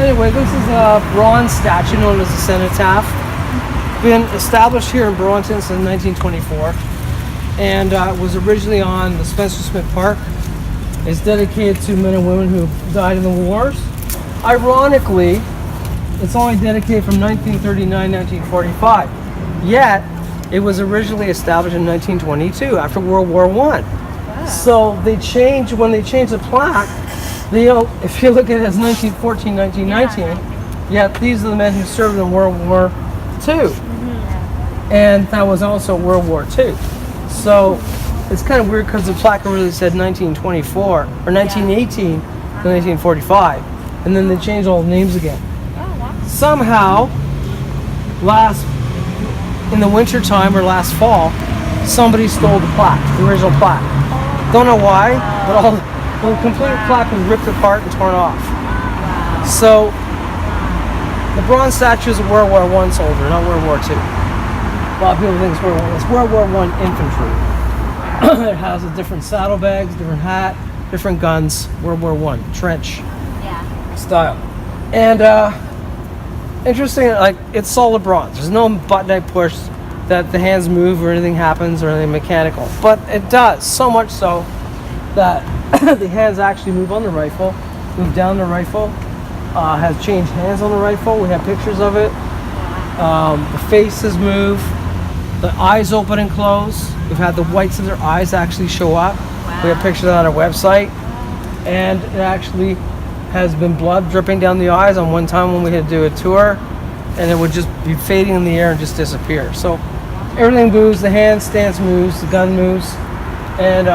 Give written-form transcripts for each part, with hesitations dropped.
Anyway, this is a bronze statue known as the cenotaph. Been established here in Burlington since 1924, and was originally on the Spencer Smith Park. It's dedicated to men and women who died in the wars. Ironically, it's only dedicated from 1939-1945. Yet, it was originally established in 1922 after World War I. Wow. So when they changed the plaque, if you look at it as 1914, 1919, yet these are the men who served in World War II. And that was also World War II. So it's kind of weird because the plaque really said 1924 or 1918 to 1945. And then they changed all the names again. Somehow, in the winter time or last fall, somebody stole the plaque, the original plaque. Don't know why, but the complete plaque was ripped apart and torn off. So the bronze statue is a World War I soldier, not World War II. A lot of people think it's World War I. It's World War I infantry. It has a different saddlebags, different hat, different guns. World War I trench style. And interesting, like it's solid bronze. There's no button I push that the hands move or anything happens or anything mechanical. But it does, so much so that the hands actually move on the rifle, move down the rifle, has changed hands on the rifle. We have pictures of it. The faces move, the eyes open and close. We've had the whites of their eyes actually show up. Wow. We have pictures on our website. And it actually has been blood dripping down the eyes on one time when we had to do a tour, and it would just be fading in the air and just disappear. So everything moves, the hand stance moves, the gun moves, and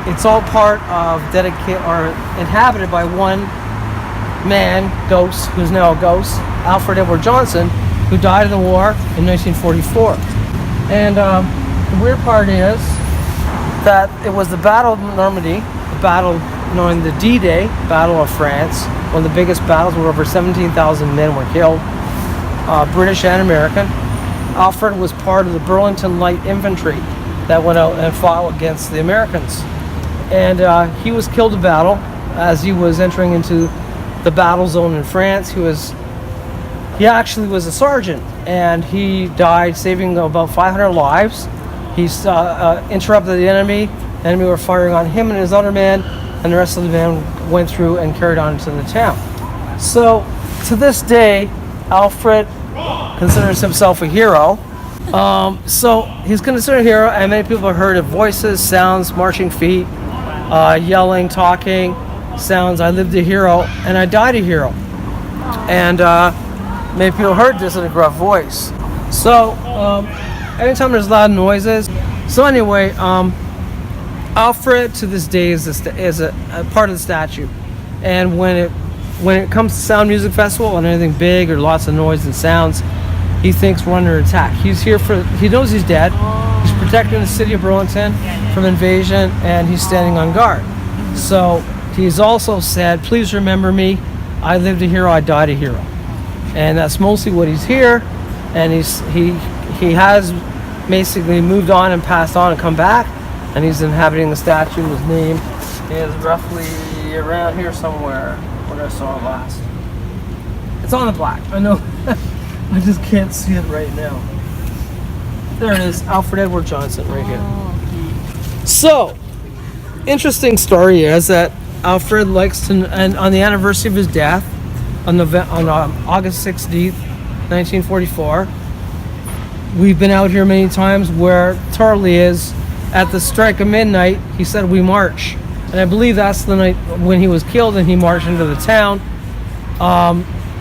it's all part of inhabited by one man, ghost, who's now a ghost, Alfred Edward Johnson, who died in the war in 1944. And the weird part is that it was the Battle of Normandy, the battle known the D-Day, Battle of France, one of the biggest battles where over 17,000 men were killed, British and American. Alfred was part of the Burlington Light Infantry that went out and fought against the Americans. And he was killed in battle as he was entering into the battle zone in France. He actually was a sergeant, and he died saving about 500 lives. He interrupted the enemy. The enemy were firing on him and his other man, and the rest of the men went through and carried on into the town. So to this day, Alfred considers himself a hero. So he's considered a hero, and many people have heard of voices, sounds, marching feet, yelling, talking, sounds. I lived a hero and I died a hero. And many people heard this in a gruff voice. So anytime there's loud noises. So anyway, Alfred to this day is a part of the statue. And when it comes to Sound Music Festival and anything big or lots of noise and sounds, he thinks we're under attack. He knows he's dead. He's protecting the city of Burlington from invasion, and he's standing on guard. So he's also said, please remember me. I lived a hero, I died a hero. And that's mostly what he's here. And he has basically moved on and passed on and come back. And he's inhabiting the statue. His name is roughly around here somewhere where I saw it last. It's on the plaque. I know. I just can't see it right now. There it is, Alfred Edward Johnson right here. So, interesting story is that Alfred likes to, and on the anniversary of his death, on August 16th, 1944, we've been out here many times where Tarley is. At the strike of midnight, he said, we march. And I believe that's the night when he was killed and he marched into the town.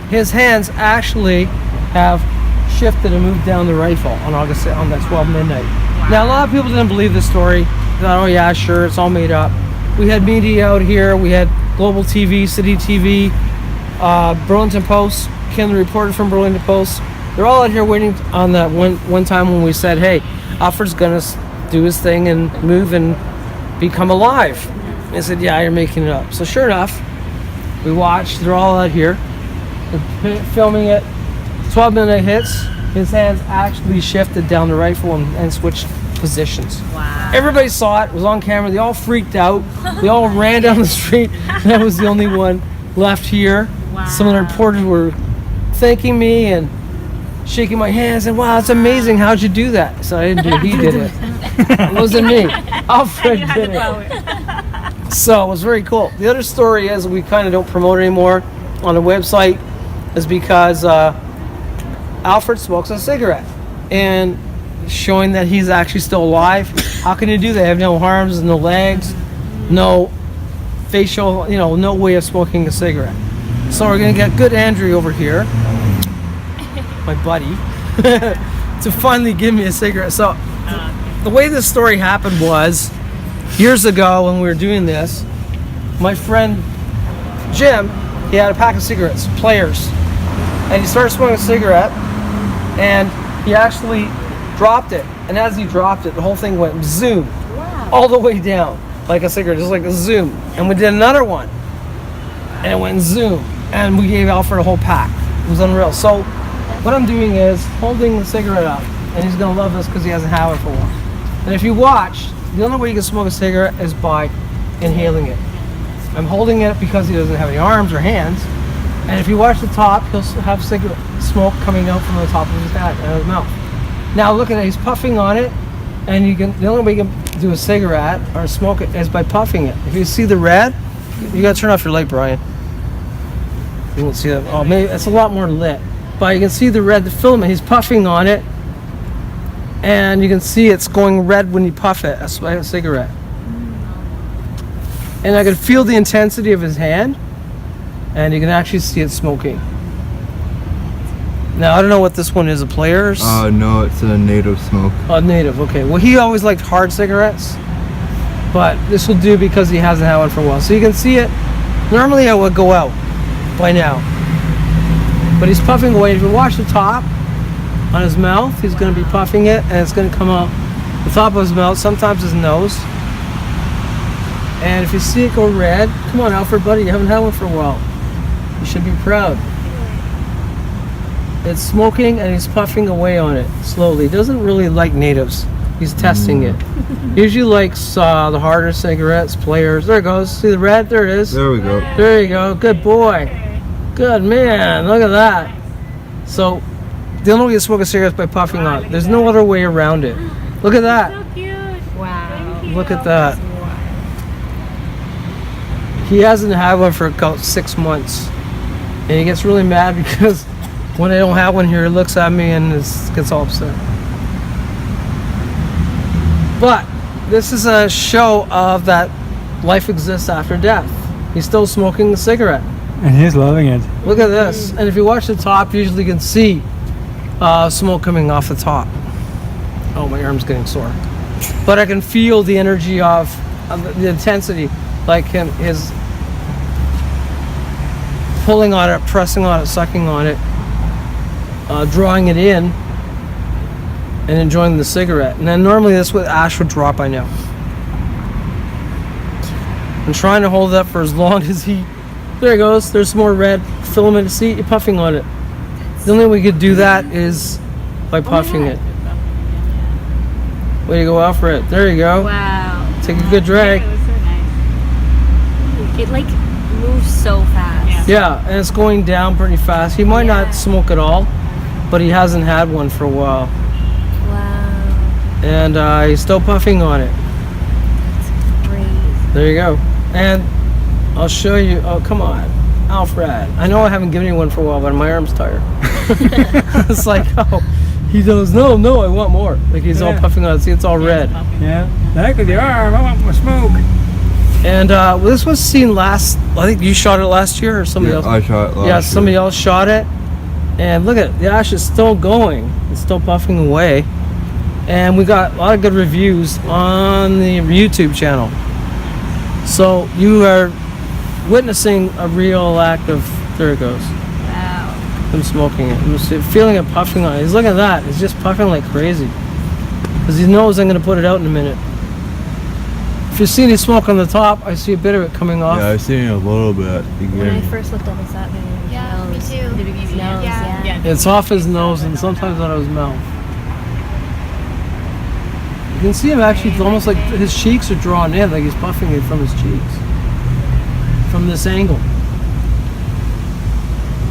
His hands actually have shifted and moved down the rifle on that 12 midnight. Wow. Now, a lot of people didn't believe this story. They thought, oh yeah, sure, it's all made up. We had media out here. We had Global TV, City TV, Burlington Post, Ken, the reporter from Burlington Post. They're all out here waiting on that one time when we said, hey, Alfred's gonna do his thing and move and become alive. And they said, yeah, you're making it up. So sure enough, we watched. They're all out here filming it. 12 midnight hits. His hands actually shifted down the rifle and switched positions. Wow. Everybody saw it. It was on camera. They all freaked out. They all ran down the street. And I was the only one left here Wow. Some of the reporters were thanking me and shaking my hands and, wow, it's amazing. How'd you do that? So I didn't do it. He did it. It wasn't me. Alfred did it. So it was very cool. The other story is we kind of don't promote anymore on the website is because Alfred smokes a cigarette and showing that he's actually still alive. How can you do that? Have no arms, no legs, no facial, no way of smoking a cigarette. So we're gonna get good Andrew over here, my buddy, to finally give me a cigarette. So the way this story happened was years ago when we were doing this, my friend Jim, he had a pack of cigarettes, Players, and he started smoking a cigarette and he actually dropped it, and as he dropped it, the whole thing went zoom, all the way down, like a cigarette, just like a zoom. And we did another one, and it went zoom, and we gave Alfred a whole pack. It was unreal. So what I'm doing is holding the cigarette up, and he's gonna love this because he hasn't had it for a while. And if you watch, the only way you can smoke a cigarette is by inhaling it. I'm holding it because he doesn't have any arms or hands, and if you watch the top, he'll have cigarette smoke coming out from the top of his head and his mouth. Now look at it, he's puffing on it, and the only way you can do a cigarette or smoke it is by puffing it. If you see the red, you gotta turn off your light, Brian. You won't see that. Oh, maybe it's a lot more lit. But you can see the red, the filament, he's puffing on it, and you can see it's going red when you puff it. That's a cigarette. And I can feel the intensity of his hand, and you can actually see it smoking. Now, I don't know what this one is, a Players? No, it's a native smoke. Oh, native, okay. Well, he always liked hard cigarettes, but this will do because he hasn't had one for a while. So you can see it. Normally, I would go out by now. But he's puffing away. If you watch the top on his mouth, he's going to be puffing it, and it's going to come out the top of his mouth, sometimes his nose. And if you see it go red, come on, Alfred, buddy, you haven't had one for a while. You should be proud. It's smoking and he's puffing away on it slowly. He doesn't really like natives. He's testing it. Usually likes the harder cigarettes, Players. There it goes. See the red? There it is. There we go. There you go. Good boy. Good man. Look at that. So the only way you smoke a cigarette is by puffing on it. There's no other way around it. Look at that. So cute. Wow. Look at that. He hasn't had one for about 6 months. And he gets really mad because when I don't have one here, he looks at me and gets all upset. But this is a show of that life exists after death. He's still smoking the cigarette. And he's loving it. Look at this. And if you watch the top, you usually can see smoke coming off the top. Oh, my arm's getting sore. But I can feel the energy of the intensity, like his pulling on it, pressing on it, sucking on it, drawing it in, and enjoying the cigarette. And then normally that's what ash would drop by now. I'm trying to hold it up for as long as there it goes, there's some more red filament. See, you're puffing on it. The only way we could do that is by puffing it. Way to go, Alfred. There you go. Wow. Take a good drag. It was so nice. It like moves so fast. Yeah, and it's going down pretty fast. He might not smoke at all, but he hasn't had one for a while. Wow. And he's still puffing on it. It's crazy. There you go. And I'll show you. Oh, come on, Alfred. I know I haven't given you one for a while, but my arm's tired. It's like, oh, he goes, no, I want more. Like he's all puffing on it. See, it's all red. Yeah. Look at the arm. I want more smoke. And this was seen last. I think you shot it last year, or somebody else. I shot it last year. Somebody else shot it. And look at it. The ash is still going. It's still puffing away. And we got a lot of good reviews on the YouTube channel. So you are witnessing a real act of, there it goes. Wow. Him smoking it. I'm feeling it puffing on it. He's looking at that. He's just puffing like crazy. Because he knows I'm going to put it out in a minute. If you see any smoke on the top, I see a bit of it coming off. Yeah, I've seen it a little bit. When I first looked at this, that me too. The beginning. Nose, yeah. It's off his nose and sometimes out of his mouth. You can see him actually, it's almost like his cheeks are drawn in, like he's puffing it from his cheeks. From this angle.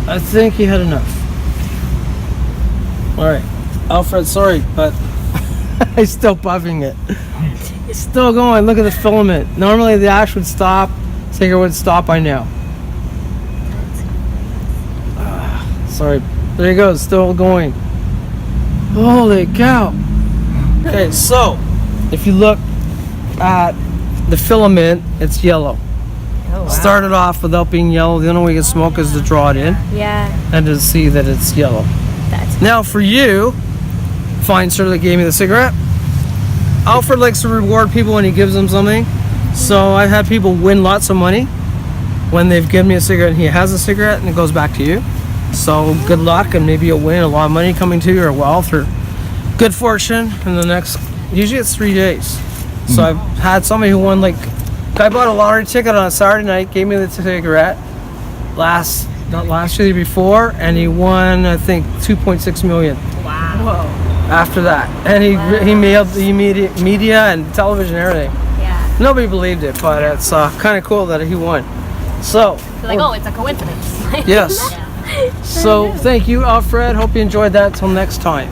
I think he had enough. All right, Alfred. Sorry, but he's still puffing it. It's still going. Look at the filament. Normally the ash would stop. Cigarette would stop by now. Sorry. There you go. Still going. Holy cow. Okay, so if you look at the filament, it's yellow. Oh, wow. Started off without being yellow. The only way you can smoke is to draw it in Yeah, and to see that it's yellow. that's Now for you, fine sir that gave me the cigarette. Alfred likes to reward people when he gives them something. So I've had people win lots of money when they've given me a cigarette and he has a cigarette and it goes back to you. So good luck and maybe you'll win a lot of money coming to you or wealth or good fortune in the next, usually it's 3 days. So I've had somebody who won like, guy bought a lottery ticket on a Saturday night, gave me the cigarette not last year, the year before, and he won I think 2.6 million. wow. After that, and he mailed the media and television and everything. Yeah. Nobody believed it, but it's kind of cool that he won. So They're like, oh, it's a coincidence. yes. So thank you, Alfred. Hope you enjoyed that. Till next time.